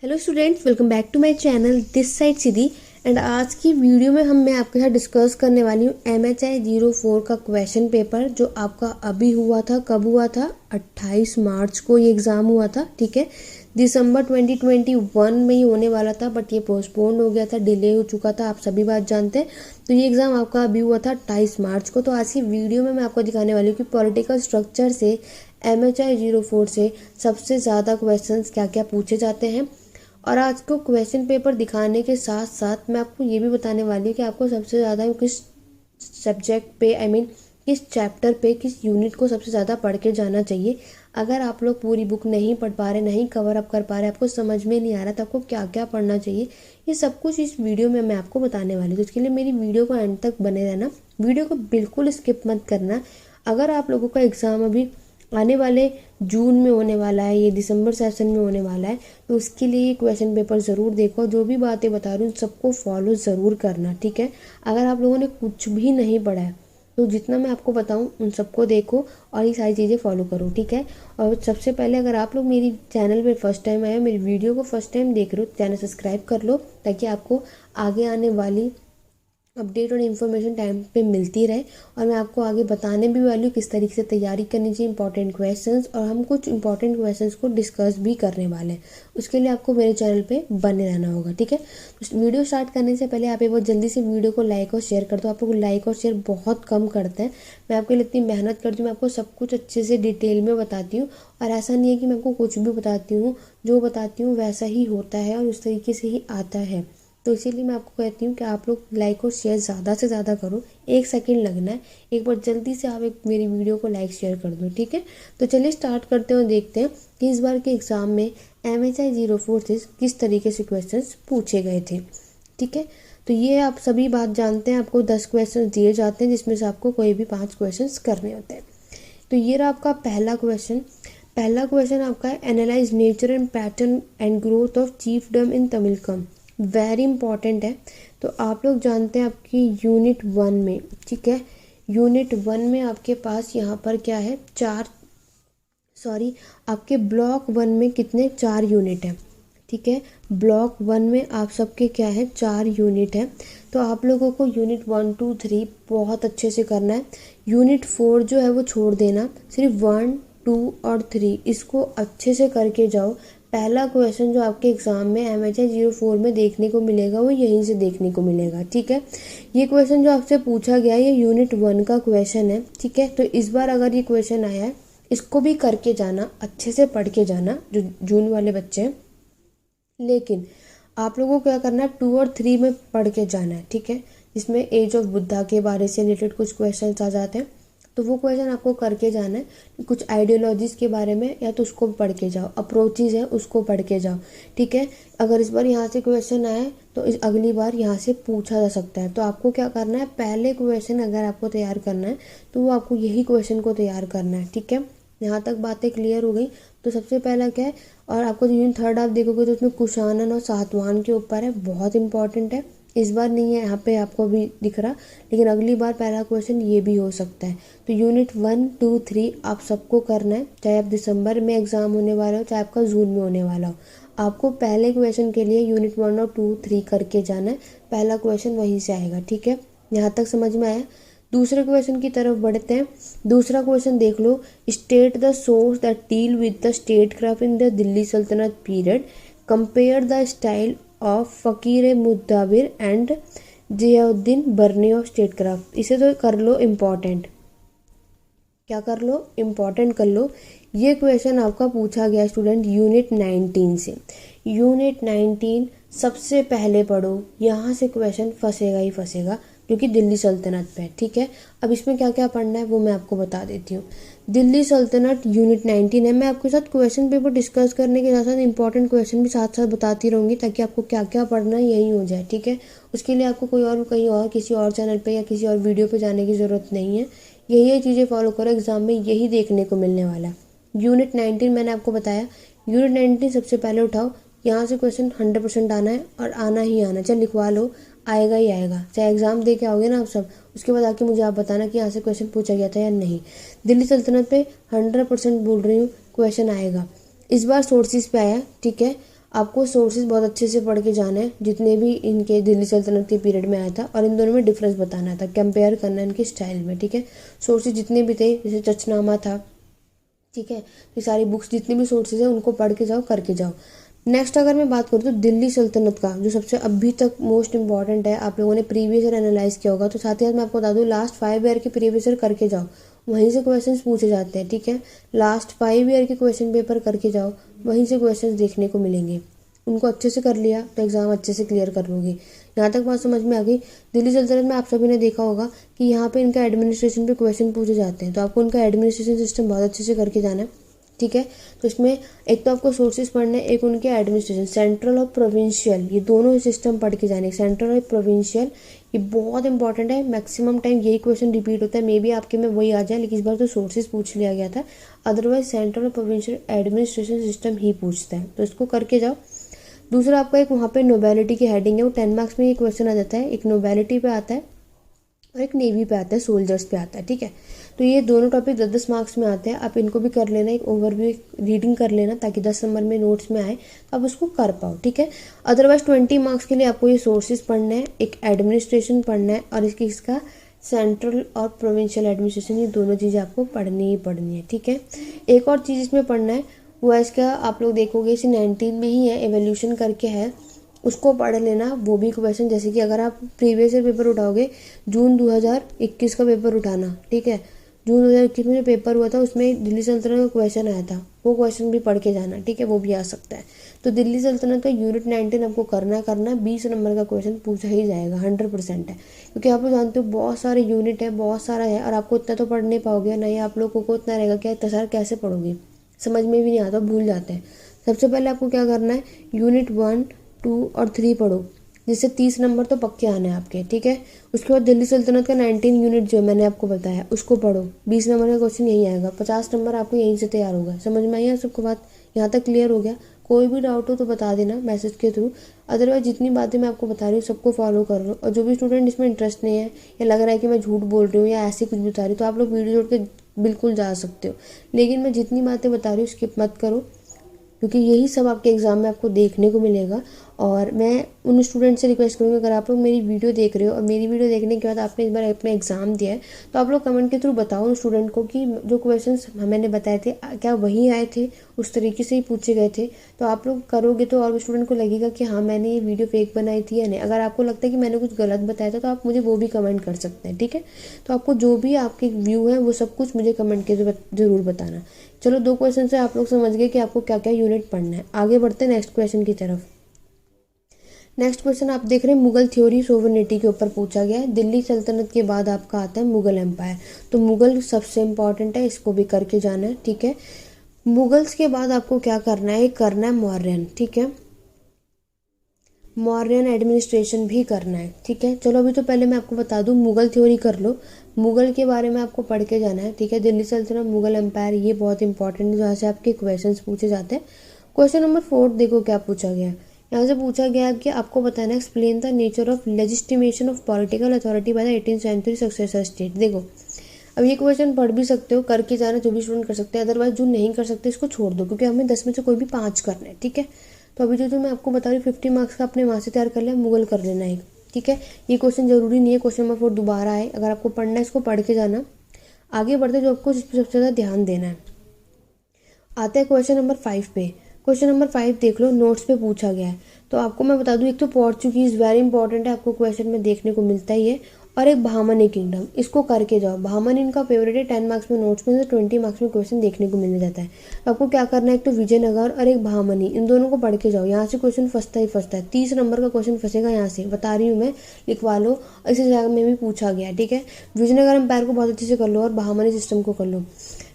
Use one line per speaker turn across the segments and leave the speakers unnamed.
Hello students, welcome back to my channel this side Siddhi. And आज की video में मैं आपके साथ डिस्कस करने वाली हूँ MHI 04 का क्वेश्चन पेपर जो आपका अभी हुआ था। कब हुआ था? 28 मार्च को ये एग्ज़ाम हुआ था। ठीक है, दिसंबर 2021 में ही होने वाला था, बट ये पोस्टपोन हो गया था, डिले हो चुका था, आप सभी बात जानते हैं। तो ये एग्ज़ाम आपका अभी हुआ था 28 मार्च को। तो आज की वीडियो में मैं आपको दिखाने वाली हूँ कि पॉलिटिकल स्ट्रक्चर से MHI 04 से सबसे ज़्यादा क्वेश्चंस क्या क्या पूछे जाते हैं। और आज को क्वेश्चन पेपर दिखाने के साथ साथ मैं आपको ये भी बताने वाली हूँ कि आपको सबसे ज़्यादा किस सब्जेक्ट पे किस चैप्टर पे, किस यूनिट को सबसे ज़्यादा पढ़ के जाना चाहिए। अगर आप लोग पूरी बुक नहीं पढ़ पा रहे, नहीं कवर अप कर पा रहे, आपको समझ में नहीं आ रहा तो आपको क्या क्या पढ़ना चाहिए, ये सब कुछ इस वीडियो में मैं आपको बताने वाली हूँ। तो इसके लिए मेरी वीडियो को एंड तक बने रहना, वीडियो को बिल्कुल स्किप मत करना। अगर आप लोगों का एग्ज़ाम अभी आने वाले जून में होने वाला है, ये दिसंबर सेशन में होने वाला है, तो उसके लिए ये क्वेश्चन पेपर ज़रूर देखो। जो भी बातें बता रही हूँ सबको फॉलो ज़रूर करना, ठीक है। अगर आप लोगों ने कुछ भी नहीं पढ़ा है तो जितना मैं आपको बताऊँ उन सबको देखो और ये सारी चीज़ें फॉलो करो, ठीक है। और सबसे पहले अगर आप लोग मेरी चैनल पर फर्स्ट टाइम आए हो, मेरी वीडियो को फर्स्ट टाइम देख रहे हो, चैनल सब्सक्राइब कर लो ताकि आपको आगे आने वाली अपडेट और इन्फॉर्मेशन टाइम पे मिलती रहे। और मैं आपको आगे बताने भी वाली हूँ किस तरीके से तैयारी करनी चाहिए, इंपॉर्टेंट क्वेश्चंस, और हम कुछ इंपॉर्टेंट क्वेश्चंस को डिस्कस भी करने वाले हैं। उसके लिए आपको मेरे चैनल पे बने रहना होगा, ठीक है। तो वीडियो स्टार्ट करने से पहले आप एक बार जल्दी से वीडियो को लाइक और शेयर कर दो। आप लोग लाइक और शेयर बहुत कम करते हैं। मैं आपके लिए इतनी मेहनत करती हूँ, मैं आपको सब कुछ अच्छे से डिटेल में बताती हूँ। और ऐसा नहीं है कि मैं आपको कुछ भी बताती हूँ, जो बताती हूँ वैसा ही होता है और उस तरीके से ही आता है। तो इसीलिए मैं आपको कहती हूँ कि आप लोग लाइक और शेयर ज़्यादा से ज़्यादा करो। 1 सेकंड लगना है, एक बार जल्दी से आप एक मेरी वीडियो को लाइक शेयर कर दो, ठीक है। तो चलिए स्टार्ट करते हैं और देखते हैं कि इस बार के एग्ज़ाम में MHI 04 से किस तरीके से क्वेश्चन पूछे गए थे, ठीक है। तो ये आप सभी बात जानते हैं, आपको 10 क्वेश्चन दिए जाते हैं जिसमें से आपको कोई भी 5 क्वेश्चन करने होते हैं। तो ये रहा आपका पहला क्वेश्चन। पहला क्वेश्चन आपका है, analyse nature and pattern and growth of chiefdom in Tamilakam. Very important है। तो आप लोग जानते हैं आपकी यूनिट 1 में, ठीक है, यूनिट 1 में आपके पास यहाँ पर क्या है, आपके ब्लॉक 1 में कितने 4 यूनिट हैं, ठीक है। ब्लॉक 1 में आप सबके क्या है 4 यूनिट है। तो आप लोगों को यूनिट 1, 2, 3 बहुत अच्छे से करना है। यूनिट 4 जो है वो छोड़ देना, सिर्फ 1, 2 और 3 इसको अच्छे से करके जाओ। पहला क्वेश्चन जो आपके एग्ज़ाम में MHI 04 में देखने को मिलेगा वो यहीं से देखने को मिलेगा, ठीक है। ये क्वेश्चन जो आपसे पूछा गया ये यूनिट 1 का क्वेश्चन है, ठीक है। तो इस बार अगर ये क्वेश्चन आया है इसको भी करके जाना, अच्छे से पढ़ के जाना जो जून वाले बच्चे हैं। लेकिन आप लोगों को क्या करना है, 2 और 3 में पढ़ के जाना है, ठीक है। जिसमें एज ऑफ बुद्धा के बारे से रिलेटेड कुछ क्वेश्चन आ जाते हैं, तो वो क्वेश्चन आपको करके जाना है। कुछ आइडियोलॉजीज़ के बारे में या तो उसको पढ़ के जाओ, अप्रोचेज है उसको पढ़ के जाओ, ठीक है। अगर इस बार यहाँ से क्वेश्चन आए तो इस अगली बार यहाँ से पूछा जा सकता है। तो आपको क्या करना है, पहले क्वेश्चन अगर आपको तैयार करना है तो वो आपको यही क्वेश्चन को तैयार करना है, ठीक है। यहाँ तक बातें क्लियर हो गई। तो सबसे पहला क्या है, और आपको यूनिट 3 आप देखोगे तो उसमें कुषाणन और सातवाहन के ऊपर है, बहुत इंपॉर्टेंट है। इस बार नहीं है यहाँ पे आपको भी दिख रहा, लेकिन अगली बार पहला क्वेश्चन ये भी हो सकता है। तो यूनिट 1, 2, 3 आप सबको करना है, चाहे आप दिसंबर में एग्ज़ाम होने वाला हो चाहे आपका जून में होने वाला हो। आपको पहले क्वेश्चन के लिए यूनिट 1 और 2, 3 करके जाना है। पहला क्वेश्चन वहीं से आएगा, ठीक है। यहाँ तक समझ में आया। दूसरे क्वेश्चन की तरफ बढ़ते हैं। दूसरा क्वेश्चन देख लो, state the source that deal with the state craft in the Delhi Sultanate period, compare the style of Fakhr Mudabbir and Ziauddin Barani of state craft. इसे तो कर लो इम्पॉर्टेंट, क्या कर लो, इम्पॉर्टेंट कर लो। ये क्वेश्चन आपका पूछा गया स्टूडेंट यूनिट 19 से। यूनिट 19 सबसे पहले पढ़ो, यहाँ से क्वेश्चन फंसेगा ही फंसेगा क्योंकि दिल्ली सल्तनत पे है, ठीक है। अब इसमें क्या क्या पढ़ना है वो मैं आपको बता देती हूँ। दिल्ली सल्तनत यूनिट 19 है। मैं आपके साथ क्वेश्चन पेपर डिस्कस करने के साथ साथ इंपॉर्टेंट क्वेश्चन भी साथ साथ बताती रहूँगी ताकि आपको क्या क्या पढ़ना है यही हो जाए, ठीक है। उसके लिए आपको कोई और कहीं और किसी और चैनल पर या किसी और वीडियो पर जाने की ज़रूरत नहीं है। यही चीज़ें फॉलो करो, एग्जाम में यही देखने को मिलने वाला है। यूनिट 19 मैंने आपको बताया, यूनिट 19 सबसे पहले उठाओ। यहाँ से क्वेश्चन 100% आना है और आना ही आना, चाहे लिखवा लो, आएगा ही आएगा। चाहे एग्जाम दे के आओगे ना आप सब, उसके बाद आके मुझे आप बताना कि यहाँ से क्वेश्चन पूछा गया था या नहीं। दिल्ली सल्तनत पे 100% बोल रही हूँ क्वेश्चन आएगा। इस बार सोर्सेज पे आया, ठीक है। आपको सोर्सेज बहुत अच्छे से पढ़ के जाना है, जितने भी इनके दिल्ली सल्तनत के पीरियड में आया था, और इन दोनों में डिफरेंस बताना था, कंपेयर करना है इनके स्टाइल में, ठीक है। सोर्सेज जितने भी थे, जैसे चचनामा था, ठीक है, ये सारी बुक्स जितनी भी सोर्सेज है उनको पढ़ के जाओ, करके जाओ। नेक्स्ट अगर मैं बात करूँ तो दिल्ली सल्तनत का जो सबसे अभी तक मोस्ट इंपॉर्टेंट है, आप लोगों ने प्रीवियस ईयर एनालाइज किया होगा, तो साथ ही साथ मैं आपको बता दूँ लास्ट 5 ईयर के प्रीवियस ईयर करके जाओ, वहीं से क्वेश्चंस पूछे जाते हैं, ठीक है। लास्ट 5 ईयर के क्वेश्चन पेपर करके जाओ, वहीं से क्वेश्चंस देखने को मिलेंगे। उनको अच्छे से कर लिया तो एग्ज़ाम अच्छे से क्लियर कर लोगे। यहाँ तक बात समझ में आ गई। दिल्ली सल्तनत में आप सभी ने देखा होगा कि यहाँ पे इनका एडमिनिस्ट्रेशन पे क्वेश्चन पूछे जाते हैं, तो आपको इनका एडमिनिस्ट्रेशन सिस्टम बहुत अच्छे से करके जाना है, ठीक है। तो इसमें एक तो आपको सोर्सेज पढ़ने, एक उनके एडमिनिस्ट्रेशन, सेंट्रल और प्रोविंशियल, ये दोनों सिस्टम पढ़ के जाने। सेंट्रल और प्रोविंशियल ये बहुत इंपॉर्टेंट है, मैक्सिमम टाइम यही क्वेश्चन रिपीट होता है, मे बी आपके में वही आ जाए, लेकिन इस बार तो सोर्सेज पूछ लिया गया था, अदरवाइज सेंट्रल और प्रोविंशियल एडमिनिस्ट्रेशन सिस्टम ही पूछता है, तो इसको करके जाओ। दूसरा आपका एक वहाँ पे नोबेलिटी की हेडिंग है, वो 10 मार्क्स में ये क्वेश्चन आ जाता है, एक नोबेलिटी पे आता है और एक नेवी पे आता है, सोल्जर्स पे आता है, ठीक है। तो ये दोनों टॉपिक 10-10 मार्क्स में आते हैं, आप इनको भी कर लेना, एक ओवरव्यू रीडिंग कर लेना, ताकि 10 नंबर में नोट्स में आए तो आप उसको कर पाओ, ठीक है। अदरवाइज 20 मार्क्स के लिए आपको ये सोर्सेज पढ़ना है, एक एडमिनिस्ट्रेशन पढ़ना है, और इसका सेंट्रल और प्रोविंशियल एडमिनिस्ट्रेशन, ये दोनों चीज़ें आपको पढ़नी ही पढ़नी है, ठीक है। एक और चीज़ इसमें पढ़ना है, वो है इसका, आप लोग देखोगे इसे 19 में ही है, एवोल्यूशन करके है, उसको पढ़ लेना। वो भी क्वेश्चन, जैसे कि अगर आप प्रीवियस ईयर पेपर उठाओगे, जून 2021 का पेपर उठाना, ठीक है। जून 2021 में जो पेपर हुआ था उसमें दिल्ली सल्तनत का क्वेश्चन आया था, वो क्वेश्चन भी पढ़ के जाना, ठीक है, वो भी आ सकता है। तो दिल्ली सल्तनत का यूनिट 19 आपको करना 20 नंबर का क्वेश्चन पूछा ही जाएगा, 100% है, क्योंकि आप लोग जानते हो बहुत सारे यूनिट है, बहुत सारा है, और आपको इतना तो पढ़ नहीं पाओगे, नहीं आप लोगों को इतना रहेगा क्या इतना सारा कैसे पढ़ोगे, समझ में भी नहीं आता, भूल जाते हैं। सबसे पहले आपको क्या करना है, यूनिट 1, 2 और 3 पढ़ो, जिससे 30 नंबर तो पक्के आने हैं आपके, ठीक है। उसके बाद दिल्ली सल्तनत का 19 यूनिट जो मैंने आपको बताया उसको पढ़ो, 20 नंबर का क्वेश्चन यही आएगा, 50 नंबर आपको यहीं से तैयार होगा। समझ में आई है सबको बात, यहाँ तक क्लियर हो गया? कोई भी डाउट हो तो बता देना मैसेज के थ्रू, अदरवाइज जितनी बातें मैं आपको बता रही हूँ सबको फॉलो कर लो। और जो भी स्टूडेंट इसमें इंटरेस्ट नहीं है, या लग रहा है कि मैं झूठ बोल रही हूँ या ऐसे कुछ बता रही हूँ, तो आप लोग वीडियो जोड़ के बिल्कुल जा सकते हो, लेकिन मैं जितनी बातें बता रही हूँ स्किप मत करो, क्योंकि यही सब आपके एग्ज़ाम में आपको देखने को मिलेगा। और मैं उन स्टूडेंट से रिक्वेस्ट करूँगी, अगर आप लोग मेरी वीडियो देख रहे हो और मेरी वीडियो देखने के बाद आपने इस बार अपना एग्ज़ाम दिया है, तो आप लोग कमेंट के थ्रू बताओ उन स्टूडेंट को कि जो क्वेश्चंस मैंने बताए थे क्या वही आए थे, उस तरीके से ही पूछे गए थे। तो आप लोग करोगे तो और स्टूडेंट को लगेगा कि हाँ मैंने ये वीडियो फेक बनाई थी या नहीं। अगर आपको लगता है कि मैंने कुछ गलत बताया था तो आप मुझे वो भी कमेंट कर सकते हैं, ठीक है। तो आपको जो भी आपके व्यू है वो सब कुछ मुझे कमेंट के ज़रूर बताना। चलो 2 क्वेश्चन से आप लोग समझ गए कि आपको क्या क्या यूनिट पढ़ना है। आगे बढ़ते हैं नेक्स्ट क्वेश्चन की तरफ। नेक्स्ट क्वेश्चन आप देख रहे हैं मुगल थ्योरी सोवरेनिटी के ऊपर पूछा गया है। दिल्ली सल्तनत के बाद आपका आता है मुगल एम्पायर, तो मुगल सबसे इंपॉर्टेंट है, इसको भी करके जाना है, ठीक है। मुगल्स के बाद आपको क्या करना है, करना है मौर्यन, ठीक है, मौर्यन एडमिनिस्ट्रेशन भी करना है, ठीक है। चलो अभी तो पहले मैं आपको बता दूं, मुगल थ्योरी कर लो, मुगल के बारे में आपको पढ़ के जाना है, ठीक है। दिल्ली सल्तनत, मुगल एम्पायर, ये बहुत इंपॉर्टेंट है, जहाँ से आपके क्वेश्चंस पूछे जाते हैं। क्वेश्चन नंबर 4 देखो क्या पूछा गया है। यहाँ से पूछा गया कि आपको बताना है explain the nature of legitimisation of political authority by the 18th century successor state. देखो अब ये क्वेश्चन पढ़ भी सकते हो, करके जाना, जो भी स्टूडेंट कर सकते हैं, अदरवाइज जो नहीं कर सकते इसको छोड़ दो, क्योंकि हमें 10 में से कोई भी 5 करना है, ठीक है। तो अभी जो मैं आपको बता रही हूँ 50 मार्क्स का अपने वहाँ से तैयार कर लिया, मुगल कर लेना एक, ठीक है। ये क्वेश्चन जरूरी नहीं है क्वेश्चन नंबर 4 दोबारा आए, अगर आपको पढ़ना है इसको पढ़ के जाना। आगे बढ़ते जो आपको इस पर सबसे ज़्यादा ध्यान देना है, आते हैं क्वेश्चन नंबर 5 पे। क्वेश्चन नंबर 5 देख लो, नोट्स पे पूछा गया है। तो आपको मैं बता दूं, एक तो पोर्चुगीज़ वेरी इंपॉर्टेंट है, आपको क्वेश्चन में देखने को मिलता ही है, और एक बहामनी किंगडम, इसको करके जाओ। बहामनी इनका फेवरेट है, 10 मार्क्स में नोट्स में से 20 मार्क्स में क्वेश्चन देखने को मिल जाता है। तो आपको क्या करना है, एक तो विजयनगर और एक बहामनी, इन दोनों को पढ़ के जाओ। यहाँ से क्वेश्चन फंसता ही फंसता है, 30 नंबर का क्वेश्चन फंसेगा, यहाँ से बता रही हूँ मैं, लिखवा लो। इसी जगह में भी पूछा गया, ठीक है। विजयनगर एम्पायर को बहुत अच्छे से कर लो और बहामनी सिस्टम को कर लो।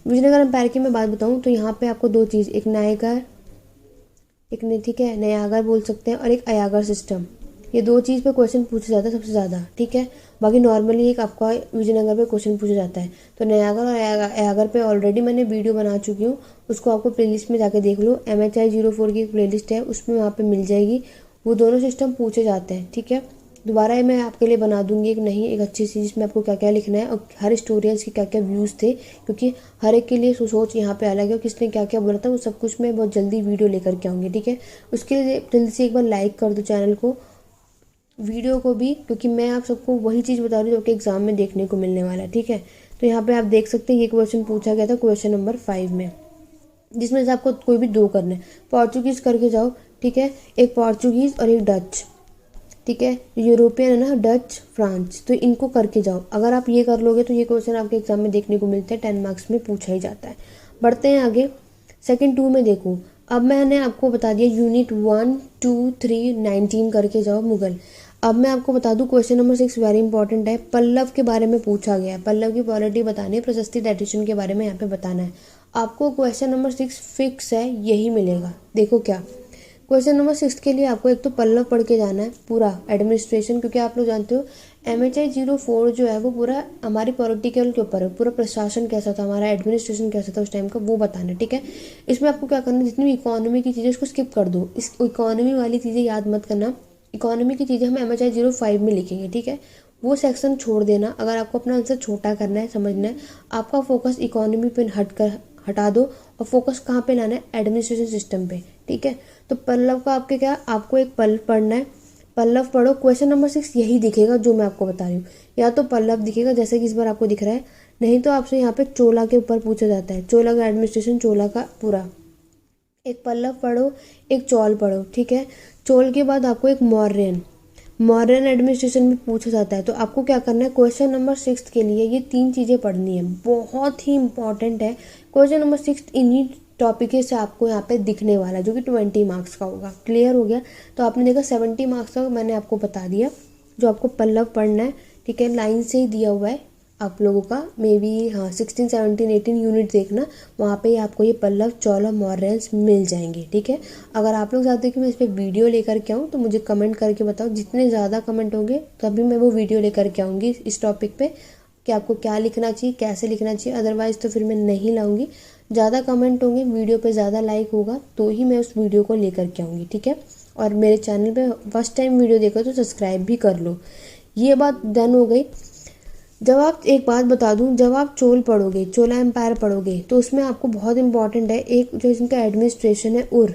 विजयनगर एम्पायर की मैं बात बताऊँ तो यहाँ पे आपको 2 चीज़, एक नायकर, एक ने, ठीक है, नयागर बोल सकते हैं, और एक अयागर सिस्टम, ये 2 चीज़ पे क्वेश्चन पूछा जाता है सबसे ज़्यादा, ठीक है। बाकी नॉर्मली एक आपका विजयनगर पे क्वेश्चन पूछा जाता है। तो नयागर और अयागर पे ऑलरेडी मैंने वीडियो बना चुकी हूँ, उसको आपको प्लेलिस्ट में जाके देख लो, MHI 04 की प्लेलिस्ट है, उसमें वहाँ पे मिल जाएगी। वो दोनों सिस्टम पूछे जाते हैं, ठीक है। दोबारा मैं आपके लिए बना दूंगी एक अच्छी चीज़ जिसमें आपको क्या क्या लिखना है और हर स्टूडेंट्स के क्या क्या व्यूज़ थे, क्योंकि हर एक के लिए सोच यहाँ पे अलग है और किसने क्या क्या बोला था, वो सब कुछ मैं बहुत जल्दी वीडियो लेकर के आऊँगी। ठीक है, उसके लिए जल्दी से एक बार लाइक कर दो चैनल को, वीडियो को भी, क्योंकि मैं आप सबको वही चीज़ बता रही हूँ जो कि एग्जाम में देखने को मिलने वाला है। ठीक है, तो यहाँ पे आप देख सकते हैं ये क्वेश्चन पूछा गया था क्वेश्चन नंबर 5 में, जिसमें से आपको कोई भी 2 करने। पोर्चुगीज़ करके जाओ। ठीक है, एक पोर्चुगीज़ और एक डच। ठीक है, यूरोपियन है ना, डच फ्रांस, तो इनको करके जाओ। अगर आप ये कर लोगे तो ये क्वेश्चन आपके एग्जाम में देखने को मिलते हैं, 10 मार्क्स में पूछा ही जाता है। बढ़ते हैं आगे, सेकंड 2 में देखो। अब मैंने आपको बता दिया यूनिट 1 2 3 19 करके जाओ मुगल। अब मैं आपको बता दूं क्वेश्चन नंबर 6 वेरी इंपॉर्टेंट है, पल्लव के बारे में पूछा गया है। पल्लव की पॉलिटी बतानी है, प्रशस्ति डाइटिशियन के बारे में यहाँ पे बताना है आपको। क्वेश्चन नंबर 6 फिक्स है, यही मिलेगा। देखो क्या क्वेश्चन नंबर 6 के लिए आपको एक तो पल्लव पढ़ के जाना है पूरा एडमिनिस्ट्रेशन, क्योंकि आप लोग जानते हो MHI 04 जो है वो पूरा हमारी पॉलिटिकल के ऊपर है, पूरा प्रशासन कैसा था, हमारा एडमिनिस्ट्रेशन कैसा था उस टाइम का, वो बताना है। ठीक है, इसमें आपको क्या करना है, जितनी भी इकोनॉमी की चीज़ें उसको स्किप कर दो, इस इकोनॉमी वाली चीज़ें याद मत करना। इकोनॉमी की चीज़ें हम MHI 05 में लिखेंगे। ठीक है, वो सेक्शन छोड़ देना। अगर आपको अपना आंसर छोटा करना है, समझना है, आपका फोकस इकोनॉमी पे हटा दो और फोकस कहाँ पे लाना है, एडमिनिस्ट्रेशन सिस्टम पे। ठीक है, तो पल्लव का आपके क्या, आपको एक पल्लव पढ़ना है। पल्लव पढ़ो, क्वेश्चन नंबर 6 यही दिखेगा जो मैं आपको बता रही हूँ, या तो पल्लव दिखेगा जैसे कि इस बार आपको दिख रहा है, नहीं तो आपसे यहाँ पे चोला के ऊपर पूछा जाता है, चोला का एडमिनिस्ट्रेशन, चोला का पूरा। एक पल्लव पढ़ो, एक चोल पढ़ो। ठीक है, चोल के बाद आपको एक मौर्यन एडमिनिस्ट्रेशन में पूछा जाता है। तो आपको क्या करना है, क्वेश्चन नंबर 6 के लिए ये 3 चीज़ें पढ़नी है, बहुत ही इंपॉर्टेंट है। क्वेश्चन नंबर 6 इन्हीं टॉपिक से आपको यहाँ पे दिखने वाला है, जो कि 20 मार्क्स का होगा। क्लियर हो गया, तो आपने देखा 70 मार्क्स का मैंने आपको बता दिया जो आपको पल्लव पढ़ना है। ठीक है, लाइन से ही दिया हुआ है आप लोगों का, मे बी हाँ 16 17 18 यूनिट देखना, वहाँ पे आपको ये पल्लव चोल और मौर्यंस मिल जाएंगे। ठीक है, अगर आप लोग चाहते हो कि मैं इस पर वीडियो लेकर के आऊँ तो मुझे कमेंट करके बताओ, जितने ज़्यादा कमेंट होंगे तभी मैं वो वीडियो लेकर के आऊँगी इस टॉपिक पे कि आपको क्या लिखना चाहिए, कैसे लिखना चाहिए। अदरवाइज़ तो फिर मैं नहीं लाऊंगी। ज़्यादा कमेंट होंगे, वीडियो पे ज़्यादा लाइक होगा तो ही मैं उस वीडियो को लेकर के आऊँगी। ठीक है, और मेरे चैनल पे फर्स्ट टाइम वीडियो देखो तो सब्सक्राइब भी कर लो। ये बात डन हो गई। जब आप, एक बात बता दूं, जब आप चोल पढ़ोगे, चोला एम्पायर पढ़ोगे, तो उसमें आपको बहुत इंपॉर्टेंट है, एक जो इनका एडमिनिस्ट्रेशन है उर,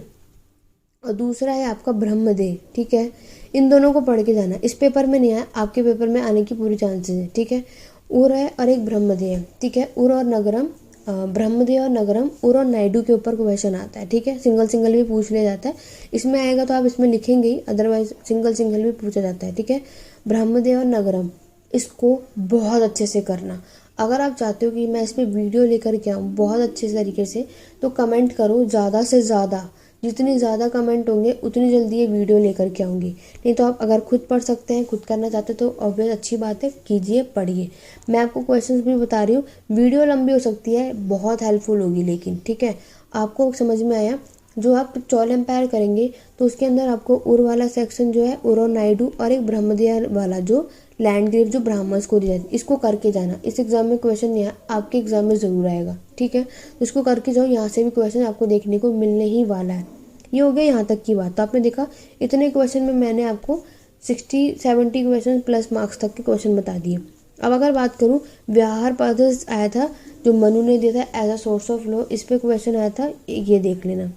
और दूसरा है आपका ब्रह्मदेव। ठीक है, इन दोनों को पढ़ के जाना। इस पेपर में नहीं आया, आपके पेपर में आने की पूरी चांसेस है। ठीक है, उर है और एक ब्रह्मदेव है। ठीक है, उर और नगरम, ब्रह्मदेव और नगरम, उर और नायडू के ऊपर क्वेश्चन आता है। ठीक है, सिंगल सिंगल भी पूछ लिया जाता है, इसमें आएगा तो आप इसमें लिखेंगे ही, अदरवाइज सिंगल सिंगल भी पूछा जाता है। ठीक है, ब्रह्मदेव और नगरम, इसको बहुत अच्छे से करना। अगर आप चाहते हो कि मैं इस पर वीडियो लेकर के आऊँ बहुत अच्छे तरीके से, तो कमेंट करो ज़्यादा से ज़्यादा, जितनी ज़्यादा कमेंट होंगे उतनी जल्दी ये वीडियो लेकर के आऊँगी। नहीं तो आप अगर खुद पढ़ सकते हैं, खुद करना चाहते तो ऑब्वियस अच्छी बात है, कीजिए, पढ़िए। मैं आपको क्वेश्चंस भी बता रही हूँ, वीडियो लंबी हो सकती है, बहुत हेल्पफुल होगी लेकिन। ठीक है, आपको समझ में आया। जो आप चोल एम्पायर करेंगे तो उसके अंदर आपको उर वाला सेक्शन जो है, उर और नायडू, और एक ब्रह्मदेव वाला जो लैंड ग्रेव जो ब्राह्मण्स को दी जाती है, इसको करके जाना। इस एग्जाम में क्वेश्चन नहीं, आपके एग्जाम में ज़रूर आएगा। ठीक है, तो इसको करके जाओ, यहाँ से भी क्वेश्चन आपको देखने को मिलने ही वाला है। ये हो गया यहाँ तक की बात। तो आपने देखा इतने क्वेश्चन में मैंने आपको 60-70 क्वेश्चन प्लस मार्क्स तक के क्वेश्चन बता दिए। अब अगर बात करूँ, व्यवहार पद्धति आया था जो मनु ने दिया था as a source of law, इस पे क्वेश्चन आया था, ये देख लेना।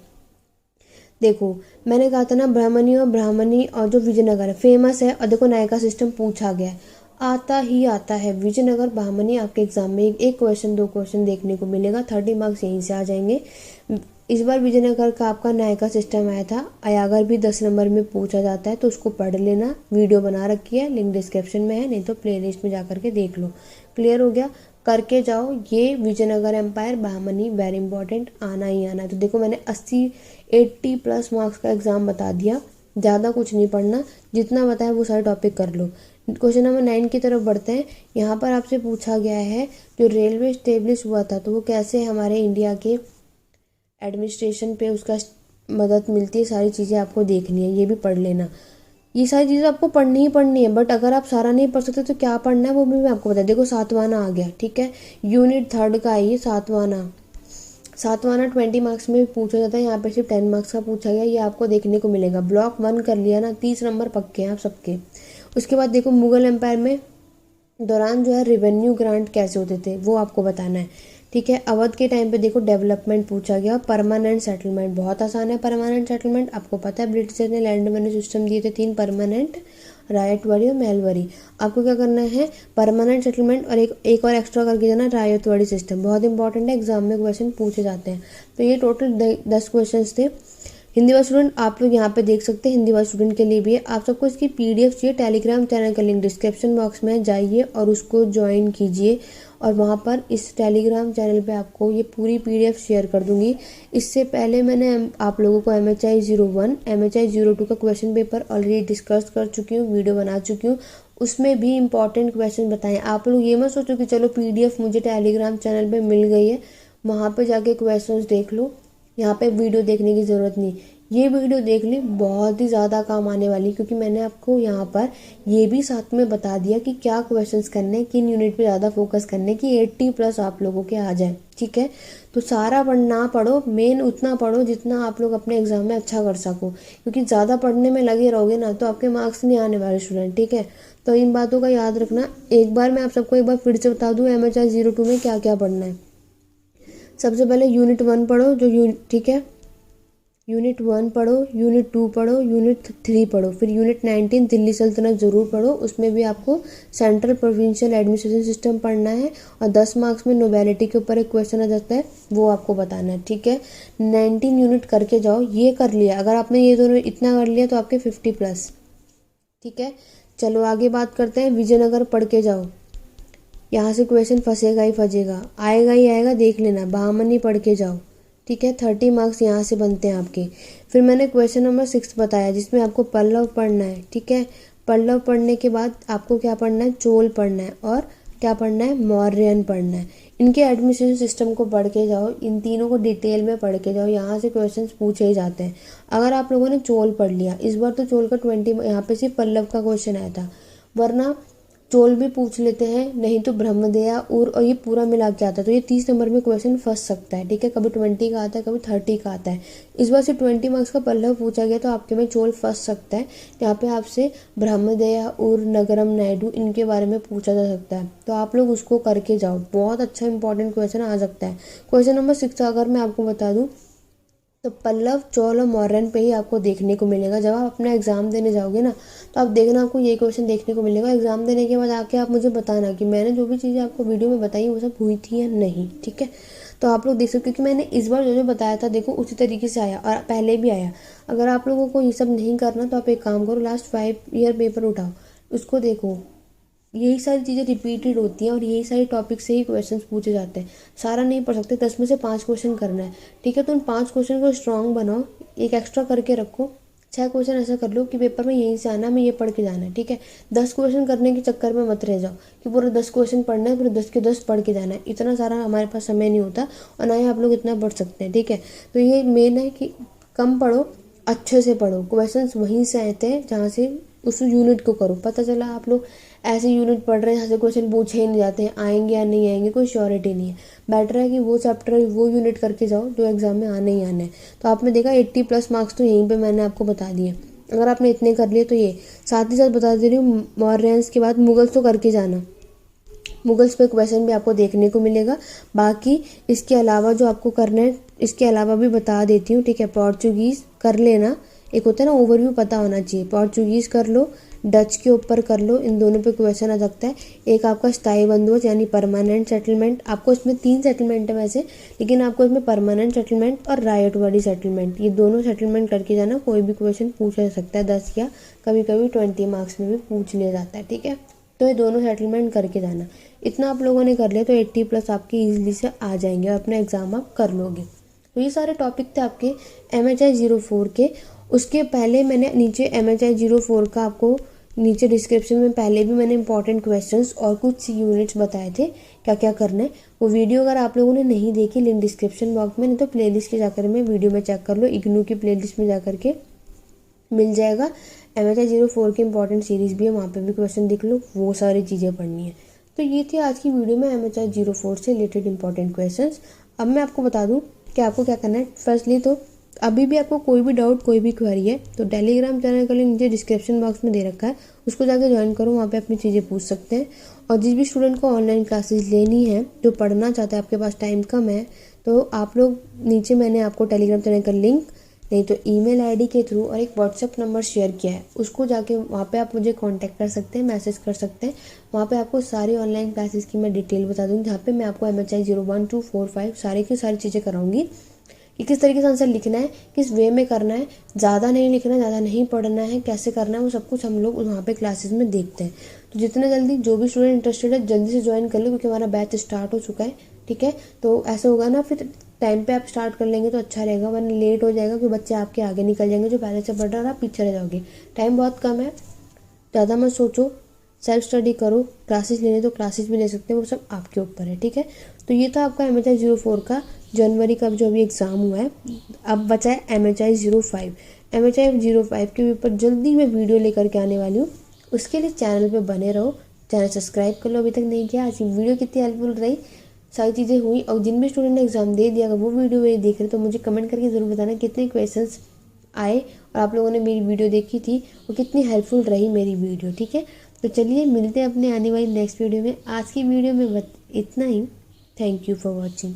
देखो मैंने कहा था ना, ब्राह्मणी और जो विजयनगर है फेमस है, और देखो नायका सिस्टम पूछा गया है, आता ही आता है। विजयनगर ब्राह्मणी आपके एग्जाम में एक क्वेश्चन 2 क्वेश्चन देखने को मिलेगा, 30 मार्क्स यहीं से आ जाएंगे। इस बार विजयनगर का आपका नायका सिस्टम आया था, अयागर भी 10 नंबर में पूछा जाता है, तो उसको पढ़ लेना, वीडियो बना रखी है, लिंक डिस्क्रिप्शन में है, नहीं तो प्लेलिस्ट में जा करके देख लो। क्लियर हो गया, करके जाओ। ये विजयनगर एम्पायर ब्राह्मणी वेरी इंपॉर्टेंट, आना ही आना है। तो देखो मैंने 80 प्लस मार्क्स का एग्जाम बता दिया, ज़्यादा कुछ नहीं पढ़ना, जितना बताया वो सारे टॉपिक कर लो। क्वेश्चन नंबर 9 की तरफ बढ़ते हैं। यहाँ पर आपसे पूछा गया है जो रेलवे इस्टेब्लिश हुआ था तो वो कैसे हमारे इंडिया के एडमिनिस्ट्रेशन पे उसका मदद मिलती है, सारी चीज़ें आपको देखनी है, ये भी पढ़ लेना। ये सारी चीज़ें आपको पढ़नी ही पढ़नी है, बट अगर आप सारा नहीं पढ़ सकते तो क्या पढ़ना है वो भी मैं आपको बता। देखो सातवाना आ गया, ठीक है, यूनिट 3 का है ये सातवाना। 20 मार्क्स में पूछा जाता है, यहाँ पे सिर्फ 10 मार्क्स का पूछा गया, ये आपको देखने को मिलेगा। ब्लॉक 1 कर लिया ना, 30 नंबर पक्के हैं आप सबके। उसके बाद देखो मुगल एम्पायर में दौरान जो है रेवेन्यू ग्रांट कैसे होते थे वो आपको बताना है, ठीक है। अवध के टाइम पे देखो डेवलपमेंट पूछा गया। परमानेंट सेटलमेंट बहुत आसान है। परमानेंट सेटलमेंट आपको पता है ब्रिटिशर्स ने लैंड मैन्यू सिस्टम दिए थे 3, परमानेंट, रायतवाड़ी और महलवाड़ी। आपको क्या करना है, परमानेंट सेटलमेंट और एक और एक्स्ट्रा करके जाना रायतवाड़ी सिस्टम। बहुत इंपॉर्टेंट है, एग्जाम में क्वेश्चन पूछे जाते हैं। तो ये टोटल 10 क्वेश्चन थे। हिंदी वाला स्टूडेंट आप लोग यहाँ पे देख सकते हैं, हिंदी वाला स्टूडेंट के लिए भी है। आप सबको इसकी पीडीएफ चाहिए, टेलीग्राम चैनल का लिंक डिस्क्रिप्शन बॉक्स में जाइए और उसको ज्वाइन कीजिए, और वहाँ पर इस टेलीग्राम चैनल पे आपको ये पूरी पीडीएफ शेयर कर दूंगी। इससे पहले मैंने आप लोगों को MHI 01, MHI 02 का क्वेश्चन पेपर ऑलरेडी डिस्कस कर चुकी हूँ, वीडियो बना चुकी हूँ। उसमें भी इंपॉर्टेंट क्वेश्चन बताएं। आप लोग ये मत सोचो कि चलो पीडीएफ मुझे टेलीग्राम चैनल पे मिल गई है, वहाँ पे जाके क्वेश्चंस देख लो, यहाँ पे वीडियो देखने की ज़रूरत नहीं। ये वीडियो देख ली, बहुत ही ज़्यादा काम आने वाली, क्योंकि मैंने आपको यहाँ पर ये भी साथ में बता दिया कि क्या क्वेश्चंस करने, किन यूनिट पे ज़्यादा फोकस करने की 80+ आप लोगों के आ जाए, ठीक है। तो सारा ना पढ़ो, मेन उतना पढ़ो जितना आप लोग अपने एग्जाम में अच्छा कर सको, क्योंकि ज़्यादा पढ़ने में लगे रहोगे ना तो आपके मार्क्स नहीं आने वाले स्टूडेंट, ठीक है। तो इन बातों का याद रखना। एक बार मैं आप सबको एक बार फिर से बता दूँ MHI 02 में क्या क्या पढ़ना है। सबसे पहले यूनिट 1 पढ़ो, ठीक है, यूनिट 1 पढ़ो, यूनिट 2 पढ़ो, यूनिट 3 पढ़ो, फिर यूनिट 19 दिल्ली सल्तनत ज़रूर पढ़ो। उसमें भी आपको सेंट्रल प्रोविंशियल एडमिनिस्ट्रेशन सिस्टम पढ़ना है, और 10 मार्क्स में नोबेलिटी के ऊपर एक क्वेश्चन आ जाता है, वो आपको बताना है, ठीक है। 19 यूनिट करके जाओ। ये कर लिया, अगर आपने ये दोनों इतना कर लिया तो आपके 50+, ठीक है। चलो आगे बात करते हैं। विजयनगर पढ़ के जाओ, यहाँ से क्वेश्चन फंसेगा ही फंसेगा, आएगा ही आएगा, देख लेना। बहामनी पढ़ के जाओ, ठीक है, 30 मार्क्स यहाँ से बनते हैं आपके। फिर मैंने क्वेश्चन नंबर 6 बताया जिसमें आपको पल्लव पढ़ना है, ठीक है। पल्लव पढ़ने के बाद आपको क्या पढ़ना है, चोल पढ़ना है, और क्या पढ़ना है, मौर्यन पढ़ना है। इनके एडमिनिस्ट्रेशन सिस्टम को पढ़ के जाओ, इन तीनों को डिटेल में पढ़ के जाओ, यहाँ से क्वेश्चन पूछे ही जाते हैं। अगर आप लोगों ने चोल पढ़ लिया, इस बार तो चोल का 20, यहाँ पे सिर्फ पल्लव का क्वेश्चन आया था, वरना चोल भी पूछ लेते हैं, नहीं तो ब्रह्मदेया और ये पूरा मिला के आता है। तो ये 30 नंबर में क्वेश्चन फंस सकता है, ठीक है। कभी 20 का आता है, कभी 30 का आता है। इस बार से 20 मार्क्स का पल्लव पूछा गया, तो आपके में चोल फंस सकता है। यहाँ पे आपसे ब्रह्मदेया और नगरम नायडू इनके बारे में पूछा जा सकता है, तो आप लोग उसको करके जाओ। बहुत अच्छा इंपॉर्टेंट क्वेश्चन आ सकता है। क्वेश्चन नंबर 6 अगर मैं आपको बता दूँ तो पल्लव, चोल और मौर्यन पे ही आपको देखने को मिलेगा। जब आप अपना एग्जाम देने जाओगे ना, तो आप देखना आपको ये क्वेश्चन देखने को मिलेगा। एग्जाम देने के बाद आके आप मुझे बताना कि मैंने जो भी चीज़ें आपको वीडियो में बताई वो सब हुई थी या नहीं, ठीक है। तो आप लोग देख सकते हो कि मैंने इस बार जो जो बताया था देखो उसी तरीके से आया, और पहले भी आया। अगर आप लोगों को ये सब नहीं करना तो आप एक काम करो, लास्ट 5 ईयर पेपर उठाओ, उसको देखो। यही सारी चीज़ें रिपीटेड होती हैं और यही सारे टॉपिक से ही क्वेश्चंस पूछे जाते हैं। सारा नहीं पढ़ सकते, 10 में से 5 क्वेश्चन करना है, ठीक है। तो उन 5 क्वेश्चन को स्ट्रॉन्ग बनाओ, एक एक्स्ट्रा करके रखो। 6 क्वेश्चन ऐसा कर लो कि पेपर में यहीं से आना, मैं ये पढ़ के जाना है, ठीक है। 10 क्वेश्चन करने के चक्कर में मत रह जाओ कि पूरे 10 क्वेश्चन पढ़ना है, पूरे 10 के 10 पढ़ के जाना है। इतना सारा हमारे पास समय नहीं होता, और ना ही आप लोग इतना पढ़ सकते हैं, ठीक है। तो ये मेन है कि कम पढ़ो, अच्छे से पढ़ो। क्वेश्चंस वहीं से आते हैं जहाँ से उस यूनिट को करो। पता चला आप लोग ऐसे यूनिट पढ़ रहे हैं जहाँ से क्वेश्चन पूछे ही नहीं जाते हैं, आएंगे या नहीं आएंगे कोई श्योरिटी नहीं है। बेटर है कि वो चैप्टर, वो यूनिट करके जाओ जो एग्जाम में आने ही आने हैं। तो आपने देखा 80+ मार्क्स तो यहीं पे मैंने आपको बता दिए। अगर आपने इतने कर लिए तो ये साथ ही साथ बता दे रही हूँ, मौर्यंस के बाद मुगल्स तो करके जाना। मुगल्स पे क्वेश्चन भी आपको देखने को मिलेगा। बाकी इसके अलावा जो आपको करना है, इसके अलावा भी बता देती हूँ, ठीक है। पोर्चुगीज़ कर लेना, एक होता है ना ओवरव्यू पता होना चाहिए। पोर्चुगीज़ कर लो, डच के ऊपर कर लो, इन दोनों पे क्वेश्चन आ सकता है। एक आपका स्थायी बंदोबस्त यानी परमानेंट सेटलमेंट, आपको इसमें 3 सेटलमेंट है वैसे, लेकिन आपको इसमें परमानेंट सेटलमेंट और रायतवाड़ी सेटलमेंट, ये दोनों सेटलमेंट करके जाना। कोई भी क्वेश्चन पूछा जा सकता है 10 या कभी कभी 20 मार्क्स में भी पूछ लिया जाता है, ठीक है। तो ये दोनों सेटलमेंट करके जाना। इतना आप लोगों ने कर लिया तो 80+ आपके ईजिली से आ जाएंगे और अपना एग्जाम आप कर लोगे। तो ये सारे टॉपिक थे आपके MHI 04 के। उसके पहले मैंने नीचे MHI 04 का आपको नीचे डिस्क्रिप्शन में पहले भी मैंने इंपॉर्टेंट क्वेश्चंस और कुछ यूनिट्स बताए थे क्या क्या करना है। वो वीडियो अगर आप लोगों ने नहीं देखी, लिंक डिस्क्रिप्शन बॉक्स में, नहीं तो प्लेलिस्ट के जाकर में वीडियो में चेक कर लो, इग्नू की प्लेलिस्ट में जाकर के मिल जाएगा। MHI 04 की इंपॉर्टेंट सीरीज़ भी है, वहाँ पे भी क्वेश्चन देख लो, वो सारी चीज़ें पढ़नी है। तो ये थी आज की वीडियो में MHI 04 से रिलेटेड इंपॉर्टेंट क्वेश्चंस। अब मैं आपको बता दूँ कि आपको क्या करना है। फर्स्टली तो अभी भी आपको कोई भी डाउट, कोई भी क्वेरी है तो टेलीग्राम चैनल का लिंक नीचे डिस्क्रिप्शन बॉक्स में दे रखा है, उसको जाके ज्वाइन करो, वहाँ पे अपनी चीज़ें पूछ सकते हैं। और जिस भी स्टूडेंट को ऑनलाइन क्लासेस लेनी है, जो पढ़ना चाहता है, आपके पास टाइम कम है, तो आप लोग नीचे मैंने आपको टेलीग्राम चैनल का लिंक नहीं तो ईमेल आईडी के थ्रू और एक व्हाट्सएप नंबर शेयर किया है, उसको जाके वहाँ पे आप मुझे कांटेक्ट कर सकते हैं, मैसेज कर सकते हैं। वहाँ पे आपको सारी ऑनलाइन क्लासेस की मैं डिटेल बता दूँगी, जहाँ पे मैं आपको MHI 01245 सारी की सारी चीज़ें कराऊंगी कि किस तरीके से आंसर लिखना है, किस वे में करना है, ज़्यादा नहीं लिखना है, ज़्यादा नहीं पढ़ना है, कैसे करना है, वो सब कुछ हम लोग वहाँ पे क्लासेस में देखते हैं। तो जितना जल्दी जो भी स्टूडेंट इंटरेस्टेड है जल्दी से ज्वाइन कर लो, क्योंकि हमारा बैच स्टार्ट हो चुका है। ठीक है, तो ऐसा होगा ना, फिर टाइम पे आप स्टार्ट कर लेंगे तो अच्छा रहेगा, वरना लेट हो जाएगा, क्योंकि बच्चे आपके आगे निकल जाएंगे जो पहले से पढ़ रहे हैं, आप पीछे रह जाओगे। टाइम बहुत कम है, ज़्यादा मत सोचो, सेल्फ स्टडी करो। क्लासेस लेने तो क्लासेस भी ले सकते हैं, वो सब आपके ऊपर है। ठीक है, तो ये था आपका MHI 04 का जनवरी का जो अभी एग्ज़ाम हुआ है। अब बचा है MHI 05। MHI 05 के ऊपर जल्दी मैं वीडियो लेकर के आने वाली हूँ, उसके लिए चैनल पे बने रहो। चैनल सब्सक्राइब कर लो अभी तक नहीं किया। आज की वीडियो कितनी हेल्पफुल रही, सारी चीज़ें हुई। और जिन भी स्टूडेंट ने एग्ज़ाम दे दिया, अगर वो वीडियो मेरी देख रहे तो मुझे कमेंट करके ज़रूर बताना कितने क्वेश्चंस आए और आप लोगों ने मेरी वीडियो देखी थी और कितनी हेल्पफुल रही मेरी वीडियो। ठीक है, तो चलिए मिलते हैं अपने आने वाली नेक्स्ट वीडियो में। आज की वीडियो में इतना ही। Thank you for watching.